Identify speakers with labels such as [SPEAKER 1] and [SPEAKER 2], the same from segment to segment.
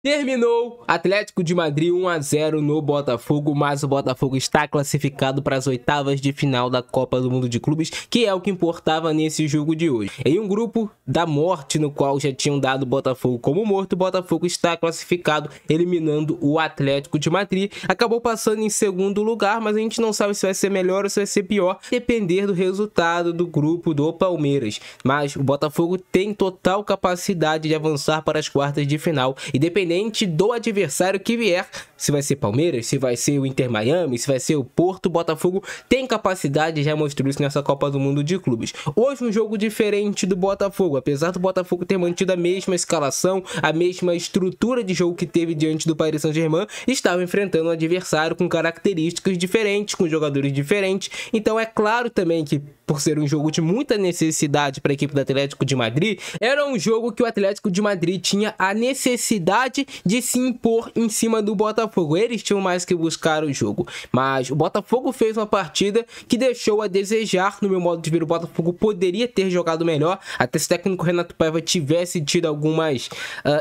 [SPEAKER 1] Terminou Atlético de Madrid 1 a 0 no Botafogo, mas o Botafogo está classificado para as oitavas de final da Copa do Mundo de Clubes, que é o que importava nesse jogo de hoje. Em um grupo da morte, no qual já tinham dado o Botafogo como morto, o Botafogo está classificado, eliminando o Atlético de Madrid. Acabou passando em segundo lugar, mas a gente não sabe se vai ser melhor ou se vai ser pior, depender do resultado do grupo do Palmeiras. Mas o Botafogo tem total capacidade de avançar para as quartas de final, independente do adversário que vier, se vai ser Palmeiras, se vai ser o Inter Miami, se vai ser o Porto, o Botafogo tem capacidade, já mostrou isso nessa Copa do Mundo de Clubes. Hoje um jogo diferente do Botafogo, apesar do Botafogo ter mantido a mesma escalação, a mesma estrutura de jogo que teve diante do Paris Saint-Germain, estava enfrentando um adversário com características diferentes, com jogadores diferentes, então é claro também que por ser um jogo de muita necessidade para a equipe do Atlético de Madrid, era um jogo que o Atlético de Madrid tinha a necessidade de se impor em cima do Botafogo. Eles tinham mais que buscar o jogo, mas o Botafogo fez uma partida que deixou a desejar. No meu modo de ver, o Botafogo poderia ter jogado melhor, até se o técnico Renato Paiva tivesse tido algumas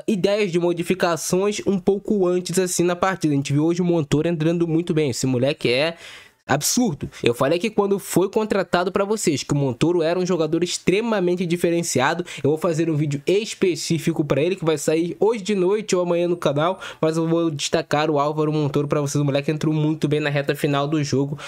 [SPEAKER 1] ideias de modificações um pouco antes assim na partida. A gente viu hoje o Montoro entrando muito bem, esse moleque é absurdo. Eu falei aqui quando foi contratado para vocês que o Montoro era um jogador extremamente diferenciado. Eu vou fazer um vídeo específico para ele que vai sair hoje de noite ou amanhã no canal, mas eu vou destacar o Álvaro Montoro para vocês. O moleque entrou muito bem na reta final do jogo,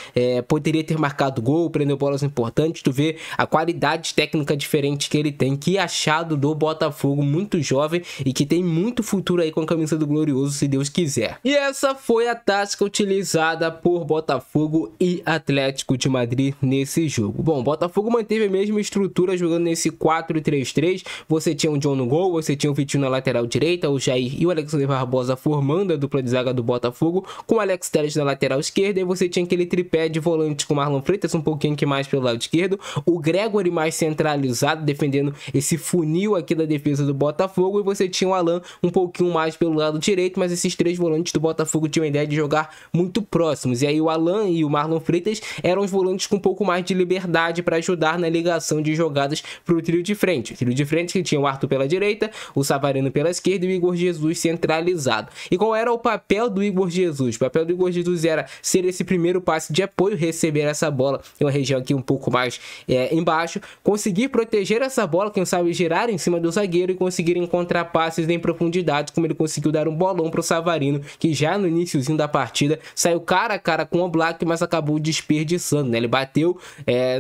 [SPEAKER 1] poderia ter marcado gol, prendeu bolas importantes. Tu vê a qualidade técnica diferente que ele tem, que achado do Botafogo, muito jovem e que tem muito futuro aí com a camisa do Glorioso, se Deus quiser. E essa foi a tática utilizada por Botafogo e Atlético de Madrid nesse jogo. Bom, o Botafogo manteve a mesma estrutura jogando nesse 4-3-3. Você tinha o John no gol, você tinha o Vitinho na lateral direita, o Jair e o Alexandre Barbosa formando a dupla de zaga do Botafogo, com o Alex Telles na lateral esquerda, e você tinha aquele tripé de volantes com o Marlon Freitas um pouquinho que mais pelo lado esquerdo, o Gregory mais centralizado, defendendo esse funil aqui da defesa do Botafogo, e você tinha o Alan um pouquinho mais pelo lado direito, mas esses três volantes do Botafogo tinham a ideia de jogar muito próximos, e aí o Alan e o Marlon Freitas eram os volantes com um pouco mais de liberdade para ajudar na ligação de jogadas para o trio de frente. O trio de frente que tinha o Arthur pela direita, o Savarino pela esquerda e o Igor Jesus centralizado. E qual era o papel do Igor Jesus? O papel do Igor Jesus era ser esse primeiro passe de apoio, receber essa bola em uma região aqui um pouco mais embaixo, conseguir proteger essa bola, quem sabe girar em cima do zagueiro e conseguir encontrar passes em profundidade, como ele conseguiu dar um bolão para o Savarino, que já no iniciozinho da partida saiu cara a cara com o Oblak, mas acabou desperdiçando, né? Ele bateu,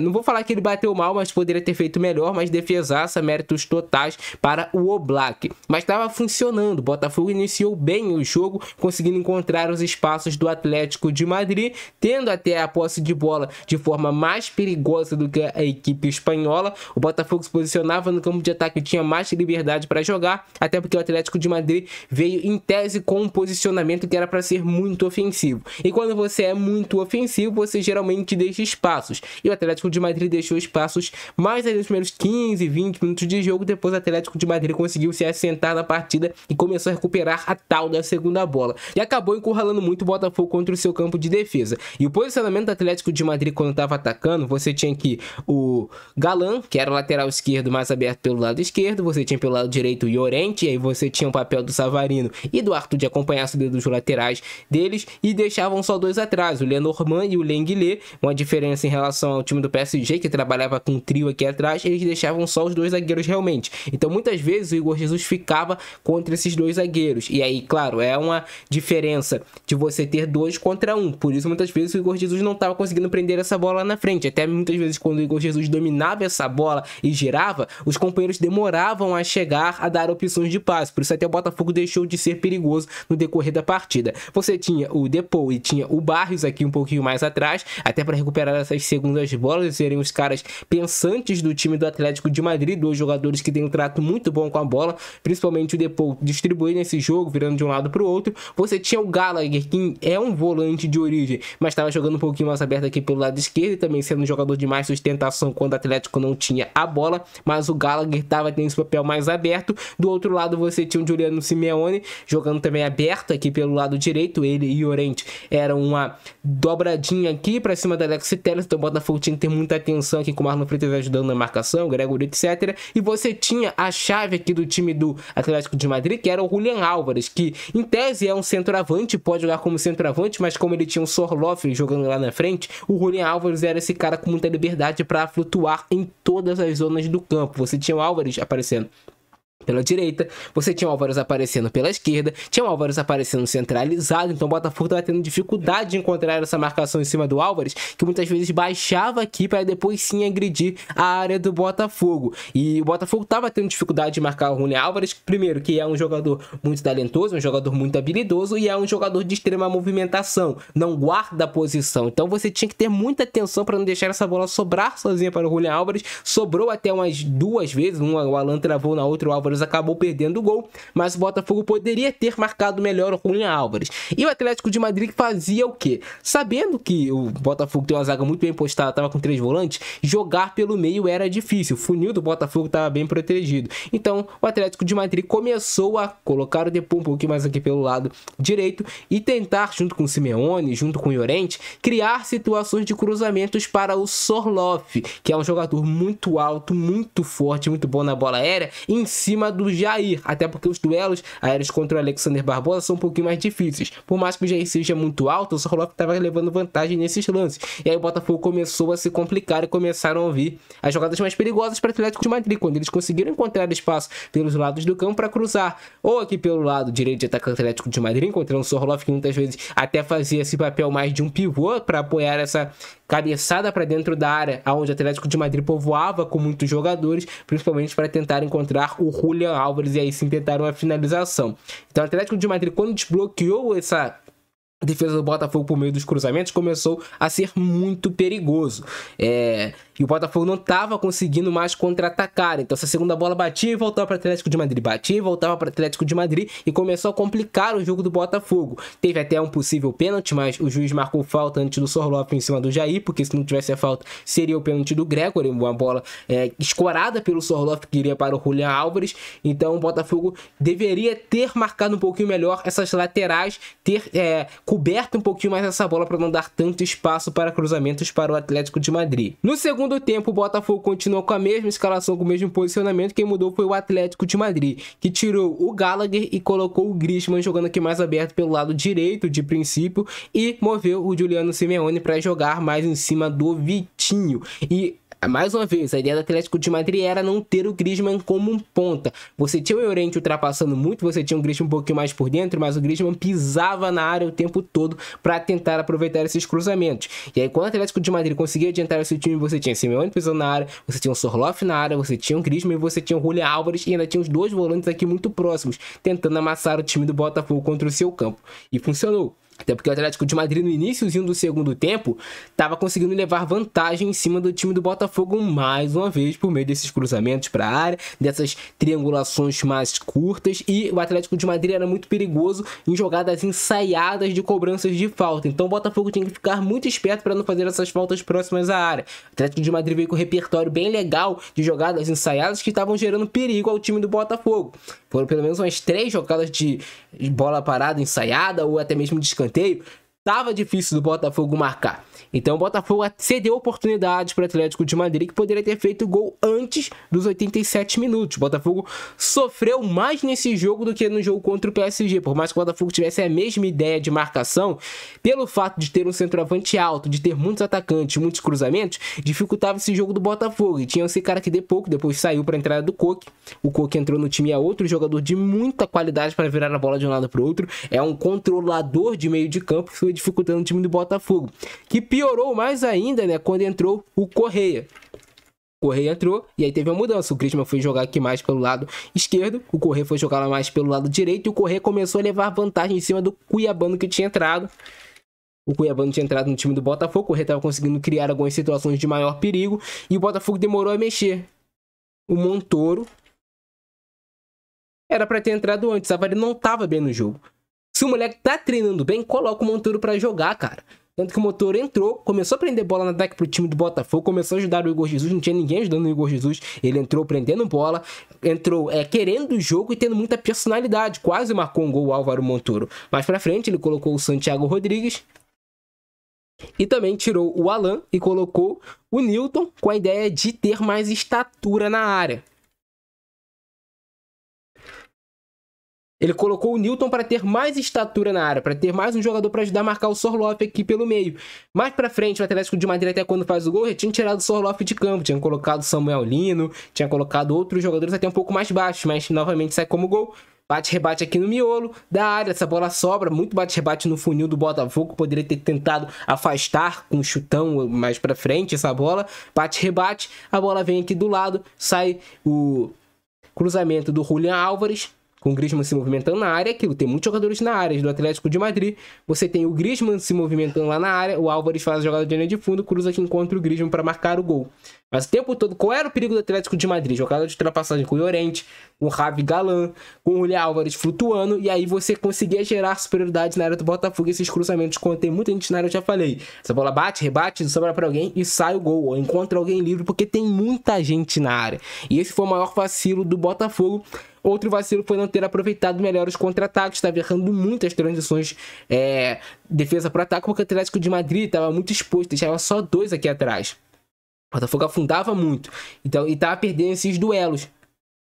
[SPEAKER 1] não vou falar que ele bateu mal, mas poderia ter feito melhor, mas defesaça, méritos totais para o Oblak. Mas estava funcionando, o Botafogo iniciou bem o jogo, conseguindo encontrar os espaços do Atlético de Madrid, tendo até a posse de bola de forma mais perigosa do que a equipe espanhola. O Botafogo se posicionava no campo de ataque e tinha mais liberdade para jogar, até porque o Atlético de Madrid veio em tese com um posicionamento que era para ser muito ofensivo. E quando você é muito ofensivo, você geralmente deixa espaços, e o Atlético de Madrid deixou espaços mais ali nos primeiros 15, 20 minutos de jogo. Depois o Atlético de Madrid conseguiu se assentar na partida e começou a recuperar a tal da segunda bola, e acabou encurralando muito o Botafogo contra o seu campo de defesa. E o posicionamento do Atlético de Madrid quando estava atacando, você tinha aqui o Galan, que era o lateral esquerdo mais aberto pelo lado esquerdo, você tinha pelo lado direito o Llorente, e aí você tinha o papel do Savarino e do Arthur de acompanhar a subida dos laterais deles, e deixavam só dois atrás, o Lenormand e o Lenglet. Uma diferença em relação ao time do PSG, que trabalhava com um trio aqui atrás, eles deixavam só os dois zagueiros realmente. Então muitas vezes o Igor Jesus ficava contra esses dois zagueiros, e aí claro, é uma diferença de você ter dois contra um, por isso muitas vezes o Igor Jesus não estava conseguindo prender essa bola lá na frente. Até muitas vezes quando o Igor Jesus dominava essa bola e girava, os companheiros demoravam a chegar a dar opções de passe, por isso até o Botafogo deixou de ser perigoso no decorrer da partida. Você tinha o Depou e tinha o Barrios aqui um pouquinho mais atrás, até para recuperar essas segundas bolas, serem os caras pensantes do time do Atlético de Madrid, dois jogadores que têm um trato muito bom com a bola, principalmente o Depou distribuindo esse jogo, virando de um lado para o outro. Você tinha o Gallagher, que é um volante de origem, mas estava jogando um pouquinho mais aberto aqui pelo lado esquerdo, e também sendo um jogador de mais sustentação quando o Atlético não tinha a bola, mas o Gallagher estava tendo esse papel mais aberto. Do outro lado você tinha o Giuliano Simeone jogando também aberto aqui pelo lado direito, ele e o Llorente eram uma dobradinha fechadinha aqui pra cima da Alex Telles, então o Botafogo tinha que ter muita atenção aqui com o Marlon Freitas ajudando na marcação, Gregory, etc. E você tinha a chave aqui do time do Atlético de Madrid, que era o Julián Álvares, que em tese é um centroavante, pode jogar como centroavante, mas como ele tinha um Sorloth jogando lá na frente, o Julián Álvares era esse cara com muita liberdade para flutuar em todas as zonas do campo. Você tinha o Álvares aparecendo pela direita, você tinha o Álvares aparecendo pela esquerda, tinha o Álvares aparecendo centralizado, então o Botafogo estava tendo dificuldade de encontrar essa marcação em cima do Álvares, que muitas vezes baixava aqui para depois sim agredir a área do Botafogo. E o Botafogo estava tendo dificuldade de marcar o Julián Álvares, primeiro que é um jogador muito talentoso, um jogador muito habilidoso e é um jogador de extrema movimentação, não guarda a posição, então você tinha que ter muita atenção para não deixar essa bola sobrar sozinha para o Julián Álvares. Sobrou até umas 2 vezes, uma o Alan travou, na outra o Álvares acabou perdendo o gol, mas o Botafogo poderia ter marcado melhor o Julián Álvares. E o Atlético de Madrid fazia o quê? Sabendo que o Botafogo tem uma zaga muito bem postada, estava com 3 volantes, jogar pelo meio era difícil, o funil do Botafogo estava bem protegido. Então o Atlético de Madrid começou a colocar o Depô um pouquinho mais aqui pelo lado direito e tentar, junto com o Simeone, junto com o Llorente, criar situações de cruzamentos para o Sorloth, que é um jogador muito alto, muito forte, muito bom na bola aérea, em cima do Jair, até porque os duelos aéreos contra o Alexander Barbosa são um pouquinho mais difíceis. Por mais que o Jair seja muito alto, o Sorloth estava levando vantagem nesses lances. E aí o Botafogo começou a se complicar e começaram a vir as jogadas mais perigosas para o Atlético de Madrid, quando eles conseguiram encontrar espaço pelos lados do campo para cruzar, ou aqui pelo lado direito de ataque do Atlético de Madrid, encontrando o Sorloth, que muitas vezes até fazia esse papel mais de um pivô para apoiar essa cabeçada para dentro da área, onde o Atlético de Madrid povoava com muitos jogadores, principalmente para tentar encontrar o Julián Álvares, e aí sim tentaram a finalização. Então o Atlético de Madrid, quando desbloqueou essa defesa do Botafogo por meio dos cruzamentos, começou a ser muito perigoso. E o Botafogo não estava conseguindo mais contra-atacar. Então essa segunda bola batia e voltava para o Atlético de Madrid, batia e voltava para o Atlético de Madrid, e começou a complicar o jogo do Botafogo. Teve até um possível pênalti, mas o juiz marcou falta antes do Sorloth em cima do Jair, porque se não tivesse a falta seria o pênalti do Gregory, uma bola escorada pelo Sorloth que iria para o Julián Álvares. Então o Botafogo deveria ter marcado um pouquinho melhor essas laterais, ter coberto um pouquinho mais essa bola para não dar tanto espaço para cruzamentos para o Atlético de Madrid. No segundo tempo, o Botafogo continuou com a mesma escalação, com o mesmo posicionamento. Quem mudou foi o Atlético de Madrid, que tirou o Gallagher e colocou o Griezmann jogando aqui mais aberto pelo lado direito de princípio, e moveu o Giuliano Simeone para jogar mais em cima do Vitinho. E mais uma vez, a ideia do Atlético de Madrid era não ter o Griezmann como um ponta. Você tinha o Llorente ultrapassando muito, você tinha o Griezmann um pouquinho mais por dentro, mas o Griezmann pisava na área o tempo todo para tentar aproveitar esses cruzamentos. E aí, quando o Atlético de Madrid conseguia adiantar esse time, você tinha Simeone pisando na área, você tinha o Sorloth na área, você tinha o Griezmann e você tinha o Julián Álvares, e ainda tinha os 2 volantes aqui muito próximos, tentando amassar o time do Botafogo contra o seu campo. E funcionou. Até porque o Atlético de Madrid, no iníciozinho do segundo tempo, estava conseguindo levar vantagem em cima do time do Botafogo mais uma vez, por meio desses cruzamentos para a área, dessas triangulações mais curtas, e o Atlético de Madrid era muito perigoso em jogadas ensaiadas de cobranças de falta. Então o Botafogo tinha que ficar muito esperto para não fazer essas faltas próximas à área. O Atlético de Madrid veio com um repertório bem legal de jogadas ensaiadas que estavam gerando perigo ao time do Botafogo. Foram pelo menos umas 3 jogadas de bola parada ensaiada, ou até mesmo de escanteio. Tava difícil do Botafogo marcar. Então o Botafogo cedeu oportunidades para o Atlético de Madrid, que poderia ter feito gol antes dos 87 minutos. O Botafogo sofreu mais nesse jogo do que no jogo contra o PSG. Por mais que o Botafogo tivesse a mesma ideia de marcação, pelo fato de ter um centroavante alto, de ter muitos atacantes, muitos cruzamentos, dificultava esse jogo do Botafogo. E tinha esse cara que depois saiu para a entrada do Koke. O Koke entrou no time, é outro jogador de muita qualidade para virar a bola de um lado para o outro. É um controlador de meio de campo, que foi dificultando o time do Botafogo, que piorou mais ainda, né, quando entrou o Correia. O Correia entrou e aí teve uma mudança. O Griezmann foi jogar aqui mais pelo lado esquerdo, o Correia foi jogar lá mais pelo lado direito, e o Correia começou a levar vantagem em cima do Cuiabano, que tinha entrado. O Cuiabano tinha entrado no time do Botafogo, o Correia estava conseguindo criar algumas situações de maior perigo, e o Botafogo demorou a mexer. O Montoro era para ter entrado antes, a Savarino não estava bem no jogo. Se o moleque tá treinando bem, coloca o Montoro pra jogar, cara. Tanto que o Montoro entrou, começou a prender bola no ataque pro time do Botafogo, começou a ajudar o Igor Jesus, não tinha ninguém ajudando o Igor Jesus, ele entrou prendendo bola, entrou querendo o jogo e tendo muita personalidade, quase marcou um gol o Álvaro Montoro. Mais pra frente ele colocou o Santiago Rodrigues, E também tirou o Alan e colocou o Newton com a ideia de ter mais estatura na área. Ele colocou o Newton para ter mais estatura na área, para ter mais um jogador para ajudar a marcar o Sorloth aqui pelo meio. Mais para frente, o Atlético de Madrid, até quando faz o gol, já tinha tirado o Sorloth de campo, tinha colocado o Samuel Lino, tinha colocado outros jogadores até um pouco mais baixos, mas novamente sai como gol. Bate-rebate aqui no miolo da área, essa bola sobra, muito bate-rebate no funil do Botafogo, poderia ter tentado afastar com um chutão mais para frente essa bola. Bate-rebate, a bola vem aqui do lado, sai o cruzamento do Julián Álvares, com o Griezmann se movimentando na área, aquilo, tem muitos jogadores na área do Atlético de Madrid, você tem o Griezmann se movimentando lá na área, o Álvares faz a jogada de linha de fundo, cruza aqui encontra o Griezmann para marcar o gol. Mas o tempo todo, qual era o perigo do Atlético de Madrid? Jogada de ultrapassagem com o Llorente, com o Javi Galán, com o Julián Álvares flutuando, e aí você conseguia gerar superioridade na área do Botafogo, esses cruzamentos, quando tem muita gente na área, eu já falei, essa bola bate, rebate, sobra para alguém e sai o gol, ou encontra alguém livre, porque tem muita gente na área. E esse foi o maior vacilo do Botafogo. Outro vacilo foi não ter aproveitado melhor os contra-ataques, estava errando muitas transições, defesa para ataque, porque o Atlético de Madrid estava muito exposto, deixava só 2 aqui atrás. O Botafogo afundava muito, então, e estava perdendo esses duelos.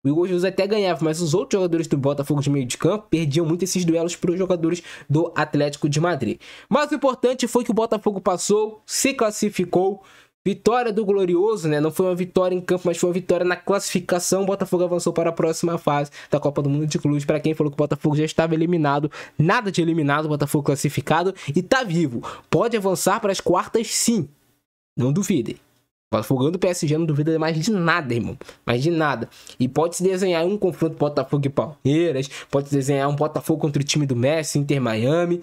[SPEAKER 1] O Igor Jesus até ganhava, mas os outros jogadores do Botafogo de meio de campo perdiam muito esses duelos para os jogadores do Atlético de Madrid. Mas o importante foi que o Botafogo passou, se classificou. Vitória do Glorioso, né? Não foi uma vitória em campo, mas foi uma vitória na classificação. O Botafogo avançou para a próxima fase da Copa do Mundo de Clubes. Para quem falou que o Botafogo já estava eliminado, nada de eliminado, o Botafogo classificado e tá vivo. Pode avançar para as quartas, sim. Não duvidem. O Botafogo ganhando o PSG, não duvida mais de nada, irmão. Mais de nada. E pode se desenhar um confronto Botafogo e Palmeiras. Pode se desenhar um Botafogo contra o time do Messi, Inter Miami.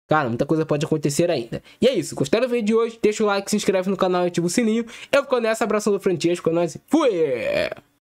[SPEAKER 1] Cara, muita coisa pode acontecer ainda. E é isso. Gostaram do vídeo de hoje? Deixa o like, se inscreve no canal e ativa o sininho. Eu fico nessa. Abração do Francesco. É nóis. Fui!